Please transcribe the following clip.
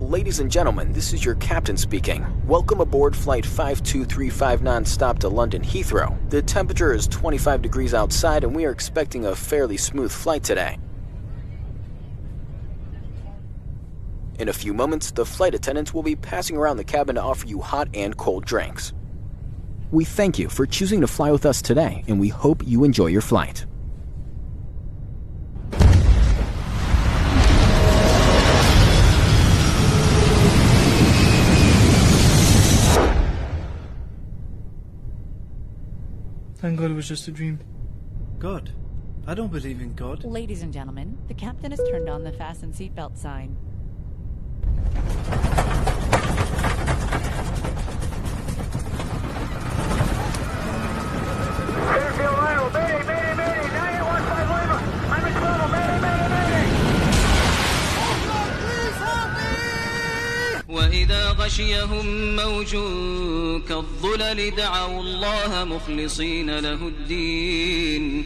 Ladies and gentlemen, this is your captain speaking. Welcome aboard Flight 5235 non-stop to London Heathrow. The temperature is 25 degrees outside and we are expecting a fairly smooth flight today. In a few moments, the flight attendants will be passing around the cabin to offer you hot and cold drinks. We thank you for choosing to fly with us today and we hope you enjoy your flight. Thank God it was just a dream. God? I don't believe in God. Ladies and gentlemen, the captain has turned on the fasten seatbelt sign. Fairfield, Iowa, Mayday, Mayday, Mayday, 9815 Lima. I'm in trouble, Mayday, Mayday, Mayday. Oh God, please help me! وإذا غشيهم موج كالظلل دعوا الله مخلصين له الدين